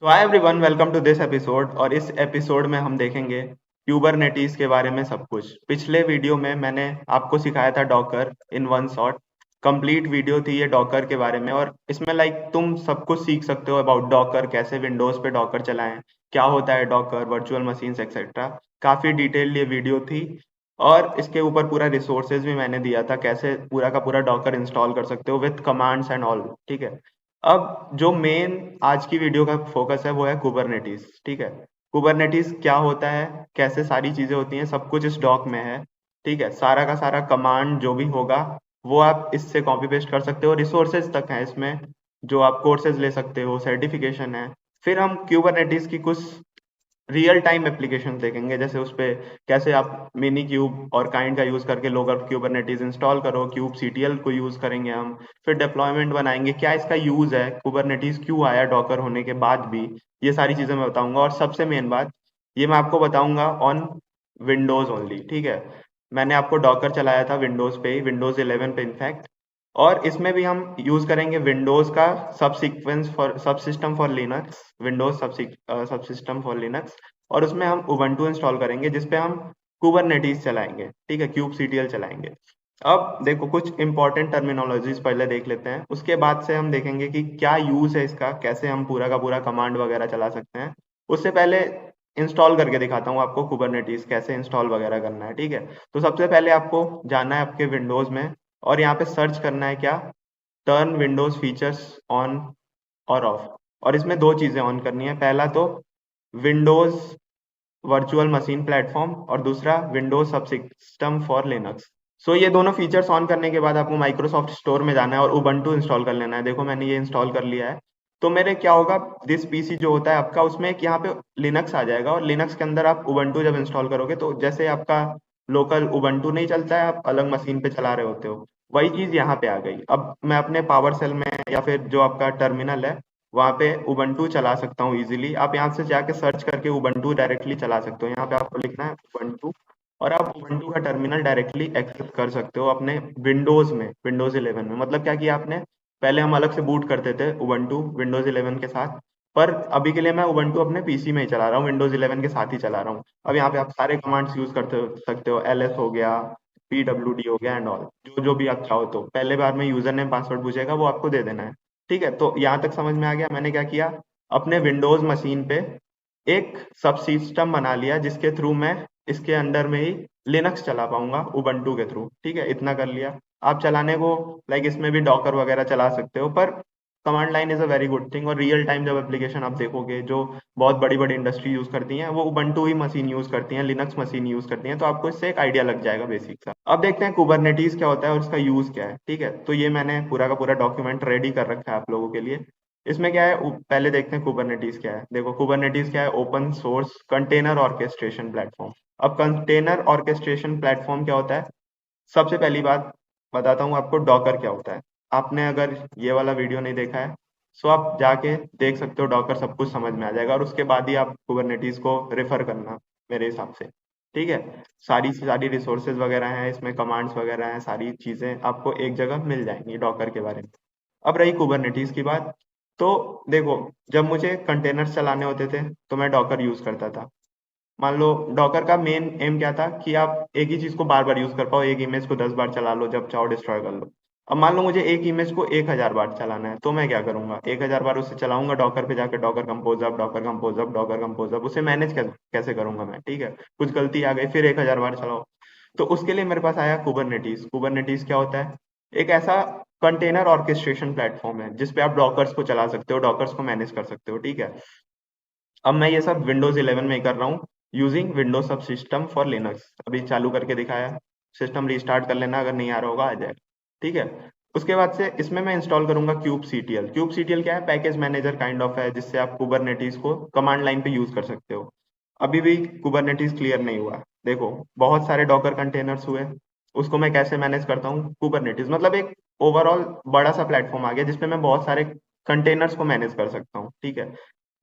तो hi everyone, welcome to this episode. और इस एपिसोड में हम देखेंगे क्यूबरनेटीज के बारे में सब कुछ। पिछले वीडियो में मैंने आपको सिखाया था Docker in one shot. Complete video थी ये डॉकर के बारे में, और इसमें तुम सब कुछ सीख सकते हो अबाउट डॉकर, कैसे विंडोज पे डॉकर चलाएं, क्या होता है डॉकर, वर्चुअल मशीन्स एक्सेट्रा। काफी डिटेल्ड ये वीडियो थी, और इसके ऊपर पूरा रिसोर्सेज भी मैंने दिया था, कैसे पूरा का पूरा डॉकर इंस्टॉल कर सकते हो विथ कमांड्स एंड ऑल। ठीक है। अब जो मेन आज की वीडियो का फोकस है वो है कुबरनेटीज। ठीक है। कुबरनेटीज क्या होता है, कैसे सारी चीजें होती हैं, सब कुछ इस डॉक में है। ठीक है। सारा का सारा कमांड जो भी होगा वो आप इससे कॉपी पेस्ट कर सकते हो। रिसोर्सेज तक है इसमें, जो आप कोर्सेज ले सकते हो, सर्टिफिकेशन है। फिर हम क्यूबरनेटीज की कुछ रियल टाइम एप्लीकेशन देखेंगे, जैसे उस पे कैसे आप मिनी क्यूब और काइंड का यूज करके लोकल कुबरनेटीज इंस्टॉल करो। क्यूब सीटीएल को यूज करेंगे हम। फिर डिप्लॉयमेंट बनाएंगे, क्या इसका यूज है, कुबरनेटीज क्यों आया डॉकर होने के बाद भी। ये सारी चीजें मैं बताऊंगा, और सबसे मेन बात ये मैं आपको बताऊंगा ऑन विंडोज ओनली। ठीक है। मैंने आपको डॉकर चलाया था विंडोज पे ही, विंडोज 11 पे इनफैक्ट। और इसमें भी हम यूज करेंगे विंडोज का सब सीक्वेंस फॉर सब सिस्टम फॉर लिनक्स, विंडोज सब सिस्टम फॉर लिनक्स। और उसमें हम उबंटू इंस्टॉल करेंगे, जिसपे हम कुबरनेटीज चलाएंगे। ठीक है, क्यूब सीटीएल चलाएंगे। अब देखो, कुछ इंपॉर्टेंट टर्मिनोलॉजीज पहले देख लेते हैं, उसके बाद से हम देखेंगे कि क्या यूज है इसका, कैसे हम पूरा का पूरा कमांड वगैरह चला सकते हैं। उससे पहले इंस्टॉल करके दिखाता हूँ आपको कुबरनेटीज कैसे इंस्टॉल वगैरह करना है। ठीक है। तो सबसे पहले आपको जाना है आपके विंडोज में, और यहाँ पे सर्च करना है क्या, टर्न विंडोज फीचर्स ऑन और ऑफ। और इसमें दो चीजें ऑन करनी है, पहला तो विंडोज वर्चुअल मशीन प्लेटफॉर्म, और दूसरा विंडोज सबसिस्टम फॉर लिनक्स। सो ये दोनों फीचर्स ऑन करने के बाद आपको माइक्रोसॉफ्ट स्टोर में जाना है और उबंटू इंस्टॉल कर लेना है। देखो मैंने ये इंस्टॉल कर लिया है। तो मेरे क्या होगा, दिस पीसी जो होता है आपका, उसमें एक यहाँ पे लिनक्स आ जाएगा, और लिनक्स के अंदर आप उबंटू जब इंस्टॉल करोगे तो जैसे आपका लोकल उबंटू नहीं चलता है, आप अलग मशीन पे चला रहे होते हो, वही चीज यहाँ पे आ गई। अब मैं अपने पावर सेल में या फिर जो आपका टर्मिनल है वहाँ पे उबंटू चला सकता हूँ इजीली। आप यहाँ से जाके सर्च करके उबंटू डायरेक्टली चला सकते हो। यहाँ पे आपको लिखना है उबंटू, और आप उबंटू का टर्मिनल डायरेक्टली एक्सेस कर सकते हो अपने विंडोज में, विंडोज 11 में। मतलब क्या किया आपने, पहले हम अलग से बूट करते थे उबंटू विंडोज 11 के साथ, पर अभी के लिए मैं उबंटू अपने पीसी में ही चला रहा हूँ, विंडोज 11 के साथ ही चला रहा हूँ। अब यहाँ पे आप सारे कमांड्स यूज करते सकते हो, एलएस हो गया, पीडब्ल्यूडी हो गया एंड ऑल, जो जो भी आप चाहो। तो पहले बार में यूजर नेम पासवर्ड पूछेगा, वो आपको दे देना है। ठीक है। तो यहाँ तक समझ में आ गया। मैंने क्या किया, अपने विंडोज मशीन पे एक सब सिस्टम बना लिया, जिसके थ्रू मैं इसके अंडर में ही लिनक्स चला पाऊंगा उबंटू के थ्रू। ठीक है, इतना कर लिया। आप चलाने को इसमें भी डॉकर वगैरह चला सकते हो, पर command line is a very good thing. और रियल टाइम जब एप्लीकेशन आप देखोगे, जो बहुत बड़ी बड़ी इंडस्ट्री यूज करती हैं, वो उबंटू ही मशीन यूज करती हैं, लिनक्स मशीन यूज करती हैं। तो आपको इससे एक आइडिया लग जाएगा बेसिक सा। अब देखते हैं कुबरनेटीज क्या होता है और उसका यूज क्या है। ठीक है। तो ये मैंने पूरा का पूरा डॉक्यूमेंट रेडी कर रखा है आप लोगों के लिए। इसमें क्या है, पहले देखते हैं कुबरनेटीज क्या है। देखो कुबरनेटीज क्या है, open source container orchestration platform. अब कंटेनर ऑर्केस्ट्रेशन प्लेटफॉर्म क्या होता है, सबसे पहली बात बताता हूँ आपको डॉकर क्या होता है। आपने अगर ये वाला वीडियो नहीं देखा है, सो आप जाके देख सकते हो, डॉकर सब कुछ समझ में आ जाएगा, और उसके बाद ही आप कुबरनेटीज को रेफर करना मेरे हिसाब से। ठीक है। सारी सारी रिसोर्सेज वगैरह हैं इसमें, कमांड्स वगैरह हैं, सारी चीजें आपको एक जगह मिल जाएंगी डॉकर के बारे में। अब रही कुबरनेटीज की बात, तो देखो, जब मुझे कंटेनर्स चलाने होते थे तो मैं डॉकर यूज करता था। मान लो डॉकर का मेन एम क्या था कि आप एक ही चीज को बार बार यूज कर पाओ, एक इमेज को 10 बार चला लो, जब चाहो डिस्ट्रॉय कर लो। अब मान लो मुझे एक इमेज को 1000 बार चलाना है, तो मैं क्या करूंगा, 1000 बार उसे चलाऊंगा डॉकर पे जाकर, Docker compose up, Docker compose up, Docker compose up, उसे मैनेज कैसे करूंगा मैं। ठीक है। कुछ गलती आ गई, फिर 1000 बार चलाओ। तो उसके लिए मेरे पास आया कुबरनेटीज। कुबरनेटीज क्या होता है, एक ऐसा कंटेनर ऑर्केस्ट्रेशन प्लेटफॉर्म है जिसपे आप डॉकर्स को चला सकते हो, डॉकर्स को मैनेज कर सकते हो। ठीक है। अब मैं ये सब विंडोज 11 में ही कर रहा हूँ, यूजिंग विंडोज सब सिस्टम फॉर लिनक्स। अभी चालू करके दिखाया, सिस्टम रीस्टार्ट कर लेना, अगर नहीं आ रहा होगा आ जाएगा। ठीक है। उसके बाद से इसमें मैं इंस्टॉल करूंगा क्यूब सीटीएल। क्यूब सीटीएल क्या है, पैकेज मैनेजर काइंड ऑफ है, जिससे आप कुबरनेटीज को कमांड लाइन पे यूज कर सकते हो। अभी भी कुबरनेटीज क्लियर नहीं हुआ। देखो, बहुत सारे डॉकर कंटेनर्स हुए, उसको मैं कैसे मैनेज करता हूँ, कुबरनेटीज मतलब एक ओवरऑल बड़ा सा प्लेटफॉर्म आ गया, जिसपे मैं बहुत सारे कंटेनर्स को मैनेज कर सकता हूँ। ठीक है।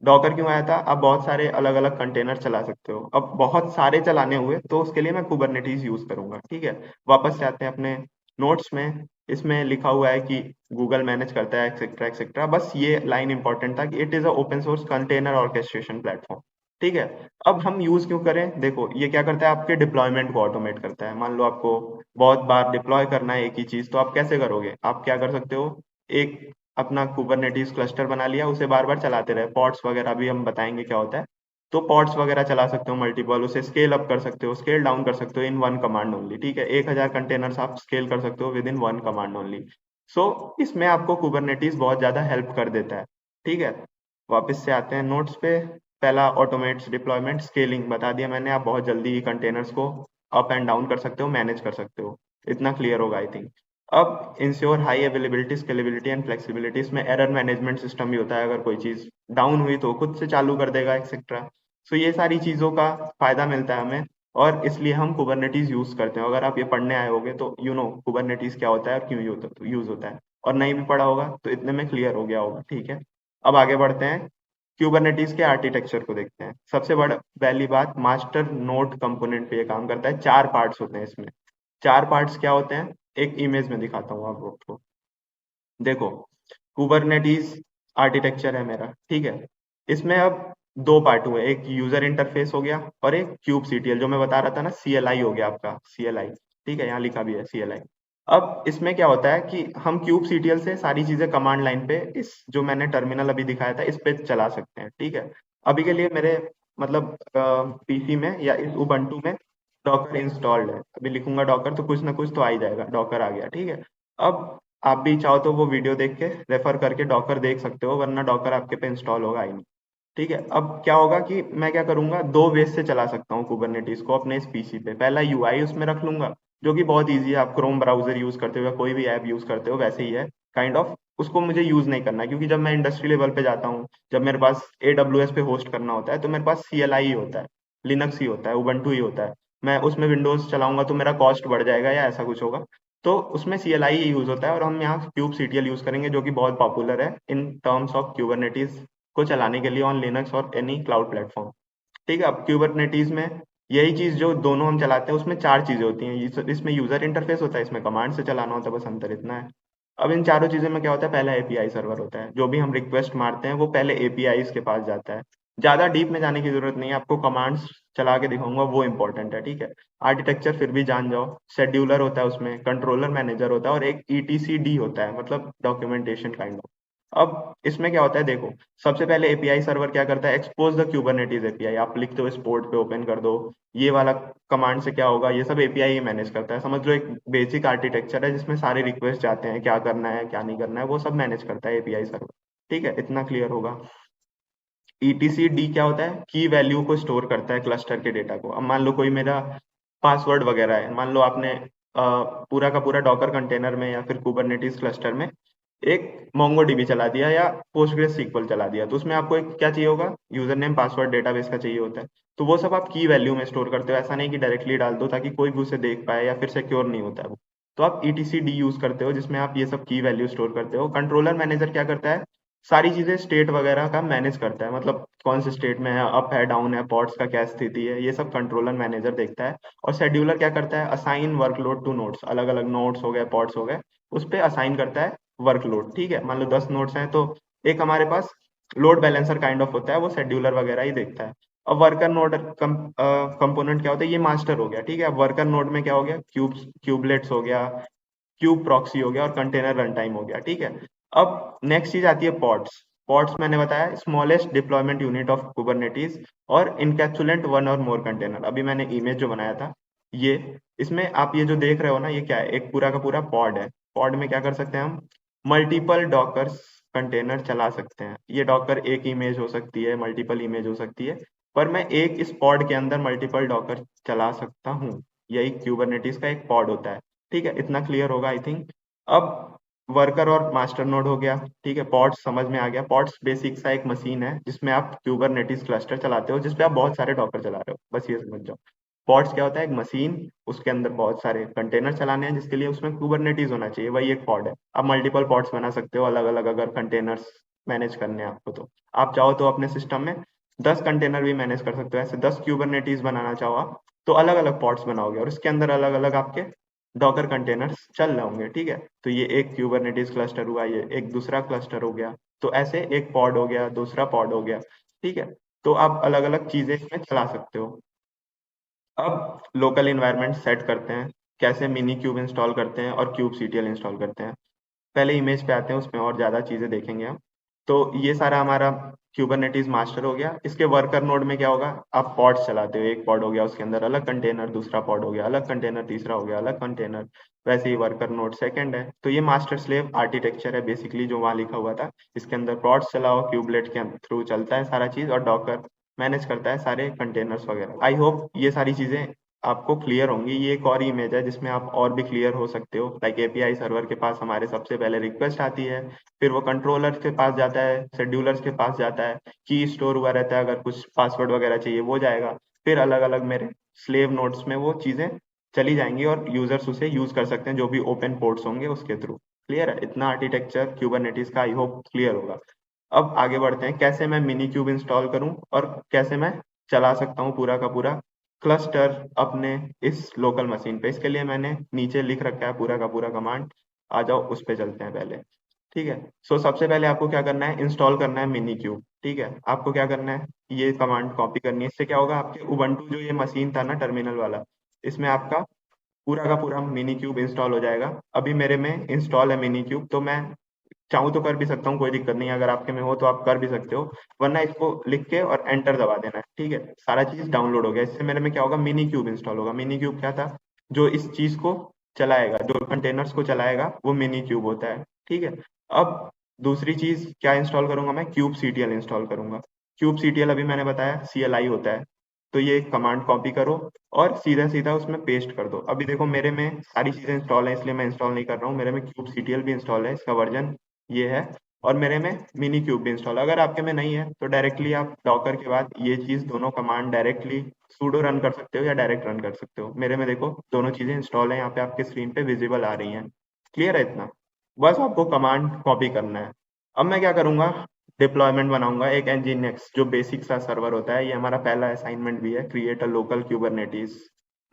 डॉकर क्यों आया था, आप बहुत सारे अलग अलग कंटेनर चला सकते हो। अब बहुत सारे चलाने हुए तो उसके लिए मैं कुबरनेटीज यूज करूंगा। ठीक है। वापस से आते हैं अपने नोट्स में। इसमें लिखा हुआ है कि गूगल मैनेज करता है एक्सेट्रा एक्सेट्रा। बस ये लाइन इंपॉर्टेंट था कि it is a open source container orchestration platform. ठीक है। अब हम यूज क्यों करें, देखो ये क्या करता है, आपके डिप्लॉयमेंट को ऑटोमेट करता है। मान लो आपको बहुत बार डिप्लॉय करना है एक ही चीज, तो आप कैसे करोगे, आप क्या कर सकते हो, एक अपना कुबरनेटिस क्लस्टर बना लिया, उसे बार बार चलाते रहे। पॉड्स वगैरह भी हम बताएंगे क्या होता है। तो पॉड्स वगैरह चला सकते हो मल्टीपल, उसे स्केल अप कर सकते हो, स्केल डाउन कर सकते हो इन वन कमांड ओनली। ठीक है, 1000 कंटेनर्स आप स्केल कर सकते हो within one command only. So इसमें आपको कुबरनेटिस बहुत ज्यादा हेल्प कर देता है। ठीक है, वापस से आते हैं नोट्स पे। पहला ऑटोमेट्स डिप्लॉयमेंट स्केलिंग बता दिया मैंने, आप बहुत जल्दी ही कंटेनर्स को अप एंड डाउन कर सकते हो, मैनेज कर सकते हो। इतना क्लियर होगा आई थिंक। अब ensure high availability, scalability and flexibility, इसमें एरर मैनेजमेंट सिस्टम भी होता है, अगर कोई चीज डाउन हुई तो खुद से चालू कर देगा एक्सेट्रा। सो ये सारी चीजों का फायदा मिलता है हमें, और इसलिए हम कुबरनेटिस यूज करते हैं। अगर आप ये पढ़ने आए होगे तो यू नो कुबरनेटिस क्या होता है और क्यों यूज होता है, और नहीं भी पढ़ा होगा तो इतने में क्लियर हो गया होगा। ठीक है, अब आगे बढ़ते हैं, क्यूबरनेटिस के आर्किटेक्चर को देखते हैं। सबसे बड़ा पहली बात, मास्टर नोड कंपोनेंट पे ये काम करता है। 4 पार्ट्स होते हैं इसमें। 4 पार्ट्स क्या होते हैं, एक इमेज में दिखाता हूँ आप लोग को। देखो, कुबरनेटिस आर्किटेक्चर है मेरा, ठीक है। इसमें अब 2 पार्ट हुए, एक यूजर इंटरफेस हो गया और एक क्यूब सीटीएल, जो मैं बता रहा था ना, सीएलआई हो गया आपका, सीएलआई। ठीक है, यहाँ लिखा भी है सीएलआई। अब इसमें क्या होता है कि हम क्यूब सीटीएल से सारी चीजें कमांड लाइन पे, इस जो मैंने टर्मिनल अभी दिखाया था, इस पे चला सकते हैं। ठीक है, अभी के लिए मेरे मतलब पीसी में या इस उबंटू में डॉकर इंस्टॉल्ड है। अभी लिखूंगा डॉकर तो कुछ ना कुछ तो आ ही जाएगा, डॉकर आ गया। ठीक है, अब आप भी चाहो तो वो वीडियो देख के रेफर करके डॉकर देख सकते हो, वरना डॉकर आपके पे इंस्टॉल होगा ही नहीं। ठीक है, अब क्या होगा कि मैं क्या करूंगा, 2 वेज से चला सकता हूँ कुबरनेटिस को अपने इस पीसी पे। पहला यूआई उसमें रख लूंगा, जो कि बहुत ईजी है। आप क्रोम ब्राउजर यूज करते हो या कोई भी ऐप यूज करते हो, वैसे ही है काइंड ऑफ। उसको मुझे यूज नहीं करना है, क्योंकि जब मैं इंडस्ट्री लेवल पे जाता हूँ, जब मेरे पास AWS पे होस्ट करना होता है, तो मेरे पास CLI ही होता है, लिनक्स ही होता है, उबंटू ही होता है। मैं उसमें विंडोज चलाऊंगा तो मेरा कॉस्ट बढ़ जाएगा या ऐसा कुछ होगा। तो उसमें CLI ही यूज होता है, और हम यहाँ क्यूब सीटीएल यूज करेंगे, जो कि बहुत पॉपुलर है इन टर्म्स ऑफ क्यूबरनेटिस को चलाने के लिए ऑन लिनक्स और एनी क्लाउड प्लेटफॉर्म। ठीक है, अब क्यूबरनेटिस में यही चीज जो दोनों हम चलाते हैं, उसमें 4 चीजें होती हैं। इसमें यूजर इंटरफेस होता है, इसमें कमांड से चलाना होता है, बस अंतर इतना है। अब इन चारों चीजों में क्या होता है, पहला एपीआई सर्वर होता है। जो भी हम रिक्वेस्ट मारते हैं वो पहले एपीआई के पास जाता है। ज्यादा डीप में जाने की जरूरत नहीं है, आपको कमांड्स चला के दिखाऊंगा, वो इंपॉर्टेंट है। ठीक है, आर्किटेक्चर फिर भी जान जाओ। शेड्यूलर होता है उसमें, कंट्रोलर मैनेजर होता है, और एक ETCD होता है, मतलब डॉक्यूमेंटेशन काइंड ऑफ। अब इसमें क्या होता है, देखो, सबसे पहले एपीआई सर्वर क्या करता है, एक्सपोज द क्यूबरनेटिस एपीआई। आप लिखते हो इस पोर्ट पे ओपन कर दो, ये वाला कमांड से क्या होगा, ये सब एपीआई ही मैनेज करता है। समझ लो एक बेसिक आर्किटेक्चर है जिसमें सारे रिक्वेस्ट जाते हैं, क्या करना है क्या नहीं करना है वो सब मैनेज करता है एपीआई सर्वर। ठीक है, इतना क्लियर होगा। ETCD क्या होता है, की वैल्यू को स्टोर करता है क्लस्टर के डेटा को। अब मान लो कोई मेरा पासवर्ड वगैरह है, मान लो आपने पूरा का पूरा डॉकर कंटेनर में या फिर कुबरनेटिस क्लस्टर में एक मोंगोडीबी चला दिया या पोस्टग्रेस सीक्वल चला दिया, तो उसमें आपको एक क्या चाहिए होगा, यूजर नेम पासवर्ड डेटाबेस का चाहिए होता है। तो वो सब आप की वैल्यू में स्टोर करते हो, ऐसा नहीं कि डायरेक्टली डाल दो ताकि कोई भी उसे देख पाए, या फिर सिक्योर नहीं होता है वो। तो आप ETCD यूज करते हो, जिसमें आप ये सब की वैल्यू स्टोर करते हो। कंट्रोलर मैनेजर क्या करता है, सारी चीजें स्टेट वगैरह का मैनेज करता है, मतलब कौन से स्टेट में है, अप है डाउन है, पॉड्स का क्या स्थिति है, ये सब कंट्रोलर मैनेजर देखता है। और शेड्यूलर क्या करता है, असाइन वर्कलोड टू नोड्स, अलग अलग नोड्स हो गए, पॉड्स हो गए, उस पे असाइन करता है वर्कलोड। ठीक है, मान लो 10 नोड्स हैं तो एक हमारे पास लोड बैलेंसर काइंड ऑफ होता है, वो शेड्यूलर वगैरह ही देखता है। अब वर्कर नोड कंपोनेंट क्या होता है, ये मास्टर हो गया। ठीक है, अब वर्कर नोड में क्या हो गया, क्यूबलेट्स हो गया, क्यूब प्रॉक्सी हो गया, और कंटेनर रन टाइम हो गया। ठीक है, अब नेक्स्ट चीज आती है पॉड्स। पॉड्स मैंने बताया smallest deployment unit of Kubernetes, और इनकैप्सुलेंट वन और मोर कंटेनर। अभी मैंने इमेज जो बनाया था ये, इसमें आप ये जो देख रहे हो ना, ये क्या है, एक पूरा का पूरा पॉड है। पॉड में क्या कर सकते हैं हम, मल्टीपल डॉकर्स कंटेनर चला सकते हैं। ये डॉकर एक इमेज हो सकती है, मल्टीपल इमेज हो सकती है, पर मैं एक इस पॉड के अंदर मल्टीपल डॉकर चला सकता हूँ। यही क्यूबरनेटिस का एक पॉड होता है। ठीक है, इतना क्लियर होगा आई थिंक। अब वर्कर और मास्टर नोड हो गया। ठीक है, पॉड्स समझ में आ गया। पॉड्स बेसिक सा एक मशीन है जिसमें आप क्यूबरनेटिस क्लस्टर चलाते हो, जिसपे आप बहुत सारे डॉकर चला रहे हो, बस ये समझ जाओ। पॉड्स क्या होता है, एक मशीन, उसके अंदर बहुत सारे कंटेनर चलाने हैं, जिसके लिए उसमें कुबरनेटिस होना चाहिए, वही एक पॉड है। आप मल्टीपल पॉड्स बना सकते हो अलग अलग, अगर कंटेनर्स मैनेज करने हैं आपको तो। आप चाहो तो अपने सिस्टम में 10 कंटेनर भी मैनेज कर सकते हो, ऐसे 10 क्यूबरनेटिस बनाना चाहो आप तो अलग अलग पॉड्स बनाओगे, और इसके अंदर अलग अलग आपके डॉकर कंटेनर्स चल रहे होंगे, ठीक है। तो ये एक क्यूबरनेटिस क्लस्टर हुआ, ये एक दूसरा क्लस्टर हो गया, तो ऐसे एक पॉड हो गया, दूसरा पॉड हो गया, ठीक है। तो आप अलग अलग चीजें इसमें चला सकते हो। अब लोकल इन्वायरमेंट सेट करते हैं, कैसे मिनी क्यूब इंस्टॉल करते हैं और क्यूब सीटीएल इंस्टॉल करते हैं। पहले इमेज पे आते हैं, उसमें और ज्यादा चीजें देखेंगे हम। तो ये सारा हमारा क्यूबरनेटिस मास्टर हो गया। इसके वर्कर नोड में क्या होगा, आप पॉड्स चलाते हो, एक पॉड हो गया, उसके अंदर अलग कंटेनर, दूसरा पॉड हो गया अलग कंटेनर, तीसरा हो गया अलग कंटेनर। वैसे ही वर्कर नोड सेकंड है। तो ये मास्टर स्लेव आर्किटेक्चर है बेसिकली, जो वहां लिखा हुआ था। इसके अंदर पॉड्स चलाओ, क्यूबलेट के थ्रू चलता है सारा चीज, और डॉकर मैनेज करता है सारे कंटेनर्स वगैरह। आई होप ये सारी चीजें आपको क्लियर होंगी। ये एक और इमेज है जिसमें आप और भी क्लियर हो सकते हो। लाइक एपीआई सर्वर के पास हमारे सबसे पहले रिक्वेस्ट आती है, फिर वो कंट्रोलर के पास जाता है, शेड्यूलर्स के पास जाता है, की स्टोर हुआ रहता है, अगर कुछ पासवर्ड वगैरह चाहिए वो जाएगा, फिर अलग अलग मेरे स्लेव नोड्स में वो चीजें चली जाएंगी और यूजर्स उसे यूज कर सकते हैं, जो भी ओपन पोर्ट्स होंगे उसके थ्रू। क्लियर है? इतना आर्किटेक्चर क्यूबरनेटिस का आई होप क्लियर होगा। अब आगे बढ़ते हैं, कैसे मैं मिनी क्यूब इंस्टॉल करूं और कैसे मैं चला सकता हूं पूरा का पूरा क्लस्टर अपने इस लोकल मशीन पे। इसके लिए मैंने नीचे लिख रखा है पूरा का पूरा कमांड। आ जाओ उस पे चलते हैं पहले, ठीक है। सो सबसे पहले आपको क्या करना है, इंस्टॉल करना है मिनी क्यूब, ठीक है। आपको क्या करना है, ये कमांड कॉपी करनी है। इससे क्या होगा, आपके उबंटू जो ये मशीन था ना टर्मिनल वाला, इसमें आपका पूरा का पूरा मिनी क्यूब इंस्टॉल हो जाएगा। अभी मेरे में इंस्टॉल है मिनी क्यूब, तो मैं चाहूँ तो कर भी सकता हूँ, कोई दिक्कत नहीं है। अगर आपके में हो तो आप कर भी सकते हो, वरना इसको लिख के और एंटर दबा देना है, ठीक है। सारा चीज डाउनलोड हो गया। इससे मेरे में क्या होगा, मिनी क्यूब इंस्टॉल होगा। मिनी क्यूब क्या था, जो इस चीज को चलाएगा, जो कंटेनर्स को चलाएगा, वो मिनी क्यूब होता है, ठीक है। अब दूसरी चीज क्या इंस्टॉल करूंगा, मैं क्यूब सीटीएल इंस्टॉल करूंगा। क्यूब सीटीएल अभी मैंने बताया सीएलआई होता है। तो ये कमांड कॉपी करो और सीधा सीधा उसमें पेस्ट कर दो। अभी देखो मेरे में सारी चीजें इंस्टॉल है, इसलिए मैं इंस्टॉल नहीं कर रहा हूँ। मेरे में क्यूब सीटीएल भी इंस्टॉल है, इसका वर्जन ये है, और मेरे में मिनी क्यूब भी इंस्टॉल है। अगर आपके में नहीं है तो डायरेक्टली आप डॉकर के बाद ये चीज दोनों कमांड डायरेक्टली सूडो रन कर सकते हो या डायरेक्ट रन कर सकते हो। मेरे में देखो दोनों चीजें इंस्टॉल है, यहाँ पे आपके स्क्रीन पे विजिबल आ रही हैं। क्लियर है इतना? बस आपको कमांड कॉपी करना है। अब मैं क्या करूंगा, डिप्लॉयमेंट बनाऊंगा एक nginx, जो बेसिक सा सर्वर होता है। ये हमारा पहला असाइनमेंट भी है, क्रिएट अ लोकल क्यूबरनेटिस।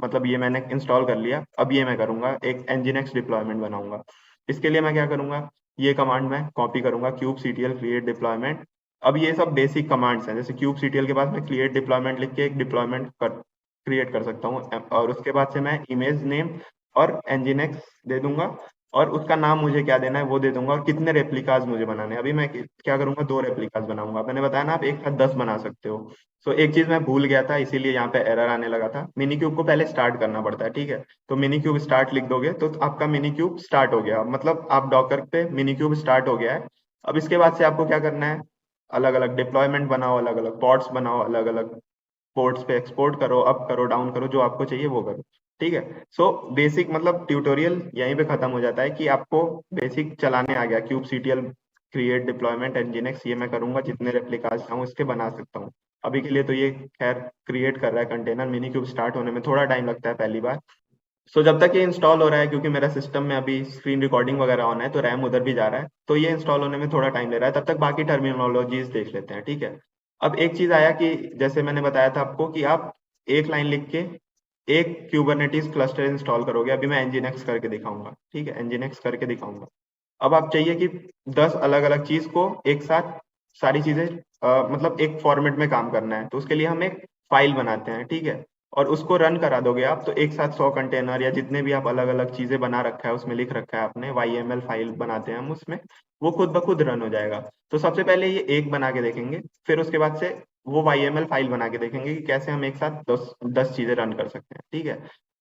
मतलब ये मैंने इंस्टॉल कर लिया। अब ये मैं करूंगा एक nginx डिप्लॉयमेंट बनाऊंगा। इसके लिए मैं क्या करूंगा, ये कमांड मैं कॉपी करूंगा, क्यूब सीटीएल क्रिएट डिप्लॉयमेंट। अब ये सब बेसिक कमांड्स हैं, जैसे क्यूब सीटीएल के बाद मैं क्रिएट डिप्लॉयमेंट लिख के एक डिप्लॉयमेंट क्रिएट कर सकता हूँ, और उसके बाद से मैं इमेज नेम और nginx दे दूंगा, और उसका नाम मुझे क्या देना है वो दे दूंगा, और कितने रेप्लिकाज मुझे बनाने हैं। अभी मैं क्या करूंगा, 2 रेप्लिकाज बनाऊंगा। मैंने बताया ना आप एक साथ 10 बना सकते हो। सो एक चीज मैं भूल गया था, इसीलिए यहाँ पे एरर आने लगा था। मिनी क्यूब को पहले स्टार्ट करना पड़ता है, ठीक है। तो मिनी क्यूब स्टार्ट लिख दोगे तो आपका मिनी क्यूब स्टार्ट हो गया, मतलब आप डॉकर पे मिनी क्यूब स्टार्ट हो गया है। अब इसके बाद से आपको क्या करना है, अलग अलग डिप्लॉयमेंट बनाओ, अलग अलग पॉड्स बनाओ, अलग अलग पोर्ट्स पे एक्सपोर्ट करो, अप करो, डाउन करो, जो आपको चाहिए वो करो, ठीक है। सो बेसिक मतलब ट्यूटोरियल यहीं पे खत्म हो जाता है कि आपको बेसिक चलाने आ गया। Cube CTL create deployment nginx, ये मैं करूंगा, जितने रेप्लिकास चाहूँ इसके बना सकता हूँ। अभी के लिए तो ये खैर क्रिएट कर रहा है कंटेनर। मिनी क्यूब स्टार्ट होने में थोड़ा टाइम लगता है पहली बार। सो जब तक ये इंस्टॉल हो रहा है, क्योंकि मेरा सिस्टम में अभी स्क्रीन रिकॉर्डिंग वगैरह ऑन है, तो रैम उधर भी जा रहा है, तो ये इंस्टॉल होने में थोड़ा टाइम ले रहा है। तब तक बाकी टर्मिनोलॉजीज देख लेते हैं, ठीक है। अब एक चीज आया कि जैसे मैंने बताया था आपको कि आप एक लाइन लिख के एक क्यूबरनेटिस क्लस्टर इंस्टॉल करोगे। अभी मैं nginx करके दिखाऊंगा, ठीक है, nginx करके दिखाऊंगा। अब आप चाहिए कि 10 अलग अलग चीज को एक साथ सारी चीजें मतलब एक फॉर्मेट में काम करना है, तो उसके लिए हम एक फाइल बनाते हैं, ठीक है। और उसको रन करा दोगे आप, तो एक साथ 100 कंटेनर या जितने भी आप अलग अलग चीजें बना रखा है उसमें लिख रखा है आपने, YML फाइल बनाते हैं हम उसमें, वो खुद ब खुद रन हो जाएगा। तो सबसे पहले ये एक बना के देखेंगे, फिर उसके बाद से वो YML फाइल बना के देखेंगे कि कैसे हम एक साथ 10 चीजें रन कर सकते हैं, ठीक है।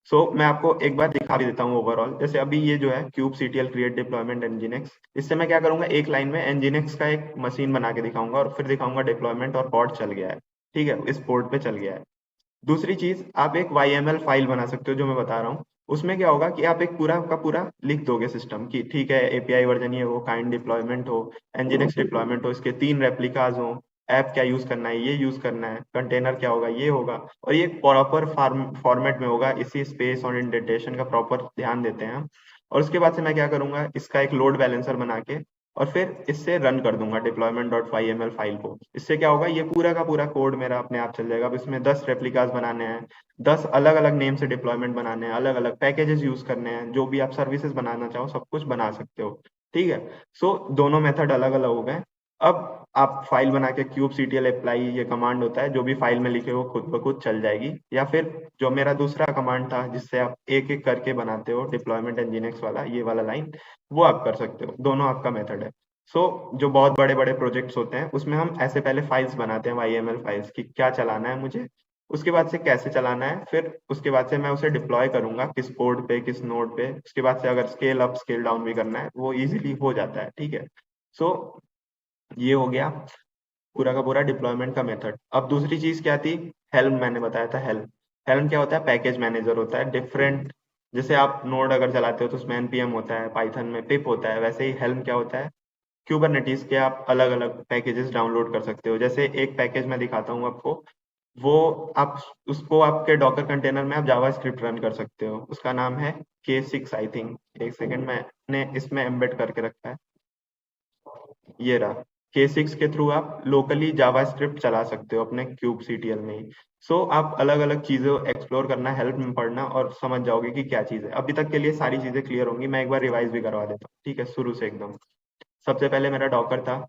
सो मैं आपको एक बार दिखा भी देता हूँ ओवरऑल। जैसे अभी ये जो है cube CTL create deployment nginx, इससे मैं क्या करूंगा, एक लाइन में nginx का एक मशीन बना के दिखाऊंगा, और फिर दिखाऊंगा डिप्लॉयमेंट और पॉड चल गया है, ठीक है, इस पोर्ट पे चल गया है। दूसरी चीज, आप एक YML फाइल बना सकते हो, जो मैं बता रहा हूँ। उसमें क्या होगा कि आप एक पूरा का पूरा लिख दोगे सिस्टम की, ठीक है, एपीआई वर्जन ये हो, काइंड डिप्लॉयमेंट हो, nginx डिप्लॉयमेंट हो, इसके 3 रेप्लिकाज हो, ऐप क्या यूज करना है, ये यूज करना है, कंटेनर क्या होगा, ये होगा, और ये प्रॉपर फॉर्मेट में होगा। इसी स्पेस और इंडेंटेशन का प्रॉपर ध्यान देते हैं हम। और उसके बाद से मैं क्या करूंगा, इसका एक लोड बैलेंसर बना के और फिर इससे रन कर दूंगा deployment.yml फाइल को। इससे क्या होगा, ये पूरा का पूरा कोड मेरा अपने आप चल जाएगा। अब इसमें 10 रेप्लिकास बनाने हैं, 10 अलग अलग नेम से डिप्लॉयमेंट बनाने हैं, अलग अलग पैकेजेस यूज करने हैं, जो भी आप सर्विसेज बनाना चाहो सब कुछ बना सकते हो। ठीक है, सो दोनों मेथड अलग अलग हो गए। अब आप फाइल बना के kubectl apply ये कमांड होता है, जो भी फाइल में लिखे हो खुद ब खुद चल जाएगी। या फिर जो मेरा दूसरा कमांड था जिससे आप एक एक करके बनाते हो डिप्लॉयमेंट nginx वाला, ये वाला लाइन, वो आप कर सकते हो। दोनों आपका मेथड है। जो बहुत बड़े बड़े प्रोजेक्ट्स होते हैं उसमें हम ऐसे पहले फाइल्स बनाते हैं, YML फाइल्स की क्या चलाना है मुझे, उसके बाद से कैसे चलाना है, फिर उसके बाद से मैं उसे डिप्लॉय करूंगा किस पोर्ट पे किस नोड पे। उसके बाद से अगर स्केल अप स्केल डाउन भी करना है वो इजीली हो जाता है। ठीक है, सो ये हो गया पूरा का पूरा डिप्लॉयमेंट का मेथड। अब दूसरी चीज क्या थी, हेल्म। मैंने बताया था हेल्म। हेल्म क्या होता है, पैकेज मैनेजर होता है डिफरेंट। जैसे आप नोड अगर चलाते हो तो उसमें npm होता है, पाइथन में पिप होता है, वैसे ही हेल्म क्या होता है, क्यूबरनेटीज के आप अलग अलग पैकेजेस डाउनलोड कर सकते हो। जैसे एक पैकेज मैं दिखाता हूँ आपको, वो आप उसको आपके डॉकर कंटेनर में आप जावा स्क्रिप्ट रन कर सकते हो। उसका नाम है K6 आई थिंक, एक सेकेंड मैंने इसमें एम्बेड करके रखा है, ये रहा। K6 के थ्रू आप लोकली जावा स्क्रिप्ट चला सकते हो अपने क्यूब सीटीएल में ही। आप अलग अलग चीजें एक्सप्लोर करना, हेल्प में पढ़ना और समझ जाओगे कि क्या चीज है। अभी तक के लिए सारी चीजें क्लियर होंगी, मैं एक बार रिवाइज भी करवा देता हूँ। ठीक है, शुरू से एकदम। सबसे पहले मेरा डॉकर था।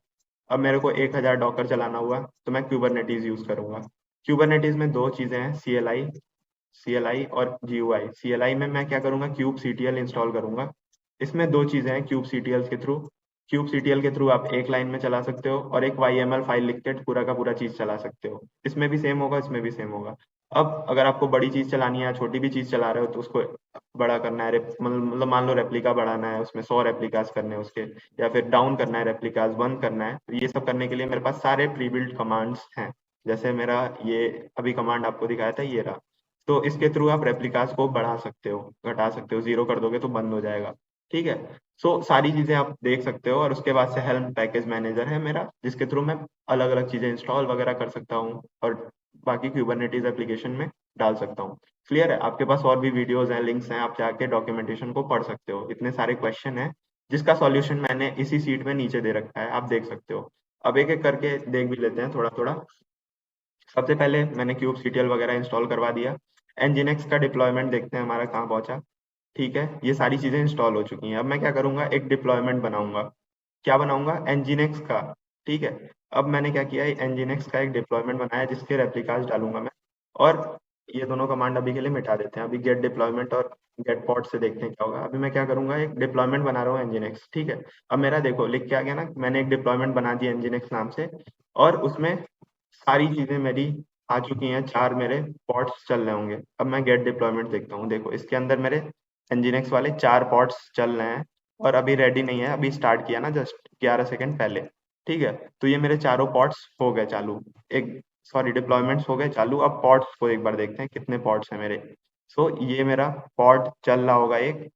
अब मेरे को 1000 डॉकर चलाना हुआ तो मैं क्यूबरनेटीज यूज करूंगा। क्यूबरनेटीज में दो चीजें हैं, CLI और GUI। CLI में मैं क्या करूंगा, क्यूब सीटीएल इंस्टॉल करूंगा। इसमें दो चीजें हैं क्यूब सीटीएल के थ्रू। क्यूब सीटीएल के थ्रू आप एक लाइन में चला सकते हो और एक YML फाइल लिख के पूरा का पूरा चीज चला सकते हो। इसमें भी सेम होगा, इसमें भी सेम होगा। अब अगर आपको बड़ी चीज चलानी है या छोटी भी चीज चला रहे हो तो उसको बड़ा करना है, मतलब मान लो रेप्लिका बढ़ाना है, उसमें 100 रेप्लिकास करने हैं उसके, या फिर डाउन करना है, रेप्लिकास बंद करना है, तो ये सब करने के लिए मेरे पास सारे प्री बिल्ड कमांड्स हैं। जैसे मेरा ये अभी कमांड आपको दिखाया था, ये रहा। तो इसके थ्रू आप रेप्लिकास को बढ़ा सकते हो, घटा सकते हो, 0 कर दोगे तो बंद हो जाएगा। ठीक है, सारी चीजें आप देख सकते हो। और उसके बाद से हेल्म पैकेज मैनेजर है मेरा, जिसके थ्रू मैं अलग अलग चीजें इंस्टॉल वगैरह कर सकता हूँ और बाकी क्यूबरनेटीज एप्लीकेशन में डाल सकता हूँ। क्लियर है? आपके पास और भी वीडियोस हैं, लिंक्स हैं, आप जाके डॉक्यूमेंटेशन को पढ़ सकते हो। इतने सारे क्वेश्चन हैं जिसका सॉल्यूशन मैंने इसी सीट में नीचे दे रखा है, आप देख सकते हो। अब एक एक करके देख भी लेते हैं थोड़ा थोड़ा। सबसे पहले मैंने क्यूब सीटीएल वगैरह इंस्टॉल करवा दिया। nginx का डिप्लॉयमेंट देखते हैं हमारा कहाँ पहुंचा। ठीक है, ये सारी चीजें इंस्टॉल हो चुकी हैं। अब मैं क्या करूंगा, एक डिप्लॉयमेंट बनाऊंगा। क्या बनाऊंगा, nginx का। ठीक है, अब मैंने क्या किया है, nginx का एक डिप्लॉयमेंट बनाया जिसके रेप्लिकास डालूंगा मैं। और ये दोनों कमांड अभी के लिए मिटा देते हैं, अभी गेट डिप्लॉयमेंट और गेट पॉट से देखते हैं क्या होगा। अभी मैं क्या करूंगा, एक डिप्लॉयमेंट बना रहा हूँ nginx। ठीक है, अब मेरा देखो लिख के आ गया ना, मैंने एक डिप्लॉयमेंट बना दी nginx नाम से। और उसमें सारी चीजें मेरी आ चुकी हैं, 4 मेरे पॉड्स चल रहे होंगे। अब मैं गेट डिप्लॉयमेंट देखता हूँ, देखो इसके अंदर मेरे nginx वाले 4 पॉड्स चल रहे हैं। और अभी रेडी नहीं है, अभी स्टार्ट किया ना जस्ट 11 सेकंड पहले। ठीक है, तो ये मेरे चारों पॉड्स हो गए चालू, एक सॉरी डिप्लॉयमेंट्स हो गए चालू। अब पॉड्स को एक बार देखते हैं कितने पॉड्स हैं मेरे। ये मेरा पॉड चल रहा होगा एक,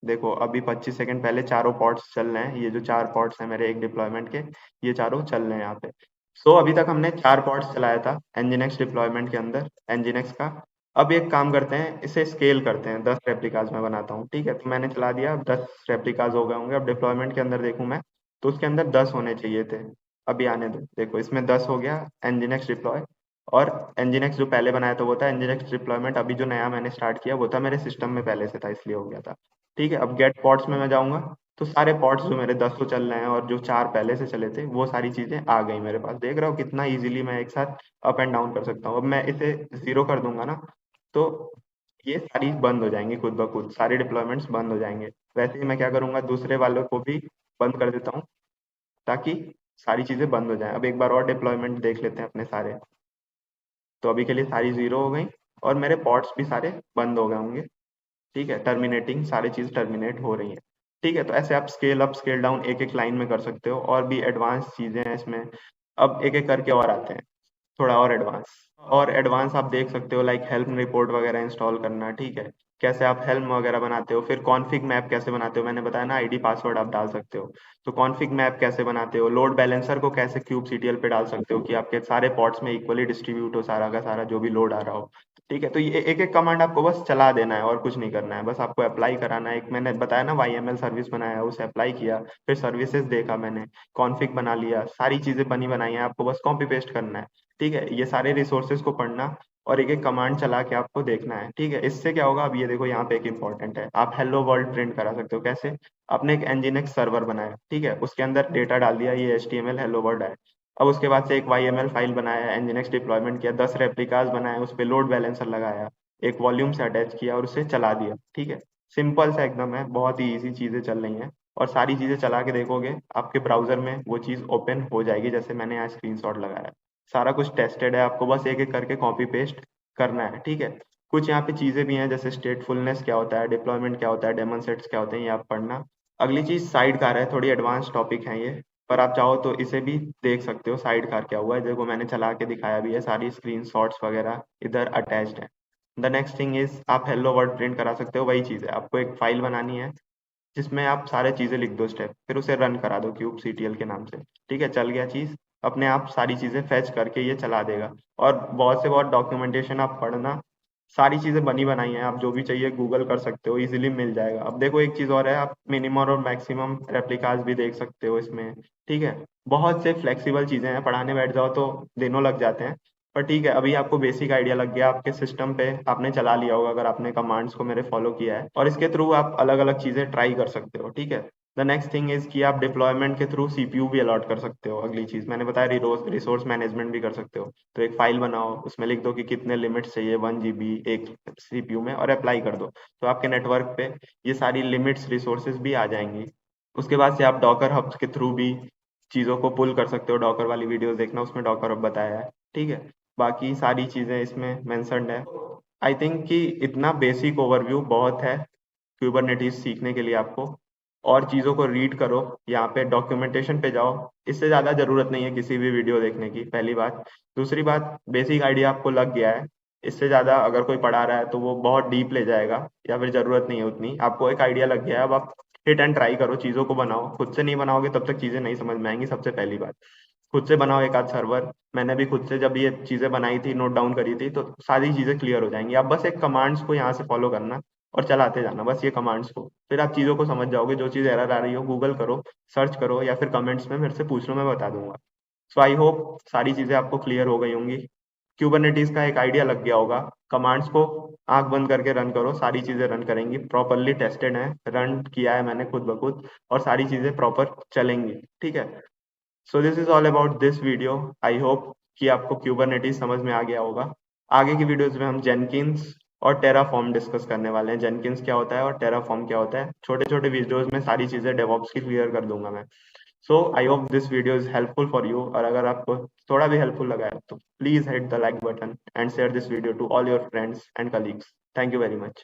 देखो अभी 25 सेकंड पहले चारों पॉड्स चल रहे हैं। ये जो 4 पॉड्स हैं मेरे एक डिप्लॉयमेंट के, ये चारों चल रहे हैं यहाँ पे। अभी तक हमने 4 पॉड्स चलाया था nginx डिप्लॉयमेंट के अंदर, nginx का। अब एक काम करते हैं, इसे स्केल करते हैं, 10 रेप्लिकाज में बनाता हूँ। ठीक है, तो मैंने चला दिया, अब 10 रेप्लिकाज हो गए होंगे। अब डिप्लॉयमेंट के अंदर देखूं मैं, तो उसके अंदर 10 होने चाहिए थे। अभी आने दो, देखो इसमें 10 हो गया nginx डिप्लॉय। और nginx जो पहले बनाया था वो था nginx डिप्लॉयमेंट, अभी जो नया मैंने स्टार्ट किया वो था मेरे सिस्टम में पहले से था, इसलिए हो गया था। ठीक है, अब गेट पॉड्स में मैं जाऊंगा, तो सारे पॉड्स जो मेरे 10 तो चल रहे हैं और जो 4 पहले से चले थे वो सारी चीजें आ गई मेरे पास। देख रहे हो कितना इजीली मैं एक साथ अप एंड डाउन कर सकता हूँ। अब मैं इसे 0 कर दूंगा ना, तो ये सारी बंद हो जाएंगी खुद ब खुद, सारे डिप्लॉयमेंट्स बंद हो जाएंगे। वैसे ही मैं क्या करूंगा, दूसरे वालों को भी बंद कर देता हूँ ताकि सारी चीजें बंद हो जाएं। अब एक बार और डिप्लॉयमेंट देख लेते हैं अपने सारे। तो अभी के लिए सारी 0 हो गई और मेरे पॉड्स भी सारे बंद हो गए होंगे। ठीक है, टर्मिनेटिंग, सारी चीज टर्मिनेट हो रही है। ठीक है, तो ऐसे आप स्केल अप स्केल डाउन एक एक लाइन में कर सकते हो, और भी एडवांस चीजें हैं इसमें। अब एक एक करके और आते हैं, थोड़ा और एडवांस। और एडवांस आप देख सकते हो, लाइक हेल्प रिपोर्ट वगैरह इंस्टॉल करना। ठीक है, कैसे आप हेल्म वगैरह बनाते हो, फिर कॉन्फिग मैप कैसे बनाते हो, मैंने बताया ना आईडी पासवर्ड आप डाल सकते हो। तो कॉन्फिग मैप कैसे बनाते हो, लोड बैलेंसर को कैसे क्यूब सीटीएल पे डाल सकते हो कि आपके सारे पॉड्स में इक्वली डिस्ट्रीब्यूट हो सारा का सारा जो भी लोड आ रहा हो। ठीक है, तो ये एक एक कमांड आपको बस चला देना है और कुछ नहीं करना है, बस आपको अप्लाई कराना है। एक मैंने बताया ना YML सर्विस बनाया, उसे अप्लाई किया, फिर सर्विसेज देखा मैंने, कॉन्फिग बना लिया, सारी चीजें बनी बनाई है, आपको बस कॉपी पेस्ट करना है। ठीक है, ये सारे रिसोर्सेज को पढ़ना और एक एक कमांड चला के आपको देखना है। ठीक है, इससे क्या होगा, अब ये देखो यहाँ पे एक इंपॉर्टेंट है, आप हेलो वर्ल्ड प्रिंट करा सकते हो। कैसे? आपने एक nginx सर्वर बनाया, ठीक है, उसके अंदर डेटा डाल दिया, ये HTML हेलो वर्ल्ड है। अब उसके बाद से एक YML फाइल बनाया, nginx डिप्लॉयमेंट किया, 10 रेप्लिकास बनाए, उस पर लोड बैलेंसर लगाया, एक वॉल्यूम से अटैच किया और उसे चला दिया। ठीक है, सिंपल सा एकदम है, बहुत ही इजी चीजें चल रही हैं। और सारी चीजें चला के देखोगे आपके ब्राउजर में वो चीज ओपन हो जाएगी, जैसे मैंने यहाँ स्क्रीनशॉट लगाया है। सारा कुछ टेस्टेड है, आपको बस एक एक करके कॉपी पेस्ट करना है। ठीक है, कुछ यहाँ पे चीजें भी हैं, जैसे स्टेटफुलनेस क्या होता है, डिप्लॉयमेंट क्या होता है, डेमन सेट्स क्या होते हैं, ये आप पढ़ना। अगली चीज साइड कार है, थोड़ी एडवांस टॉपिक है ये, पर आप चाहो तो इसे भी देख सकते हो, साइड कार क्या हुआ है, देखो मैंने चला के दिखाया भी है, सारी स्क्रीन शॉट्स वगैरह इधर अटैच्ड है। द नेक्स्ट थिंग इज आप हेलो वर्ड प्रिंट करा सकते हो, वही चीज है, आपको एक फाइल बनानी है जिसमें आप सारे चीजें लिख दो स्टेप, फिर उसे रन करा दो क्यूब सीटीएल के नाम से। ठीक है, चल गया चीज, अपने आप सारी चीजें फेच करके ये चला देगा। और बहुत से बहुत डॉक्यूमेंटेशन आप पढ़ना, सारी चीजें बनी बनाई हैं, आप जो भी चाहिए गूगल कर सकते हो, इजीली मिल जाएगा। अब देखो एक चीज और है, आप मिनिमम और मैक्सिमम रेप्लिकास भी देख सकते हो इसमें। ठीक है, बहुत से फ्लेक्सिबल चीजें हैं, पढ़ाने बैठ जाओ तो दिनों लग जाते हैं। पर ठीक है, अभी आपको बेसिक आइडिया लग गया, आपके सिस्टम पे आपने चला लिया होगा अगर आपने कमांड्स को मेरे फॉलो किया है, और इसके थ्रू आप अलग अलग चीजें ट्राई कर सकते हो। ठीक है, द नेक्स्ट थिंग इज कि आप डिप्लॉयमेंट के थ्रू सीपीयू भी अलॉट कर सकते हो। अगली चीज मैंने बताया, रिसोर्स मैनेजमेंट भी कर सकते हो। तो एक फाइल बनाओ, उसमें लिख दो कि कितने लिमिट्स चाहिए 1 GB एक सीपीयू में, और अप्लाई कर दो, तो आपके नेटवर्क पे ये सारी लिमिट्स रिसोर्सेज भी आ जाएंगी। उसके बाद से आप डॉकर हब्स के थ्रू भी चीज़ों को पुल कर सकते हो, डॉकर वाली वीडियोस देखना, उसमें डॉकर हब बताया है। ठीक है, बाकी सारी चीज़ें इसमें मेंशन्ड है। आई थिंक कि इतना बेसिक ओवरव्यू बहुत है क्यूबरनेटिस सीखने के लिए आपको। और चीज़ों को रीड करो, यहाँ पे डॉक्यूमेंटेशन पे जाओ, इससे ज़्यादा ज़रूरत नहीं है किसी भी वीडियो देखने की, पहली बात। दूसरी बात, बेसिक आइडिया आपको लग गया है, इससे ज़्यादा अगर कोई पढ़ा रहा है तो वो बहुत डीप ले जाएगा, या फिर ज़रूरत नहीं है उतनी, आपको एक आइडिया लग गया है, अब आप हिट एंड ट्राई करो, चीज़ों को बनाओ। खुद से नहीं बनाओगे तब तक चीज़ें नहीं समझ में आएंगी, सबसे पहली बात। खुद से बनाओ एक आध सर्वर, मैंने भी खुद से जब ये चीजें बनाई थी, नोट डाउन करी थी, तो सारी चीजें क्लियर हो जाएंगी। आप बस एक कमांड्स को यहाँ से फॉलो करना और चलाते जाना, बस ये कमांड्स को, फिर आप चीजों को समझ जाओगे। जो चीज एरर आ रही हो गूगल करो, सर्च करो, या फिर कमेंट्स में मेरे से पूछ लो, मैं बता दूंगा। सो आई होप सारी चीजें आपको क्लियर हो गई होंगी, क्यूबरनेटिस का एक आइडिया लग गया होगा। कमांड्स को आंख बंद करके रन करो, सारी चीजें रन करेंगी, प्रॉपरली टेस्टेड है, रन किया है मैंने खुद ब खुद, और सारी चीजें प्रॉपर चलेंगी। ठीक है, so this is all about this video. I hope कि आपको क्यूबरनेटिस समझ में आ गया होगा। आगे की वीडियोस में हम जेनकिंस और टेराफॉर्म डिस्कस करने वाले हैं, जेनकिंस क्या होता है और टेराफॉर्म क्या होता है, छोटे छोटे वीडियोस में सारी चीजें डेवॉप्स की क्लियर कर दूंगा मैं। So I hope this video is helpful for you, और अगर आपको थोड़ा भी हेल्पफुल लगा है तो please hit the like button and share this video to all your friends and colleagues. Thank you very much.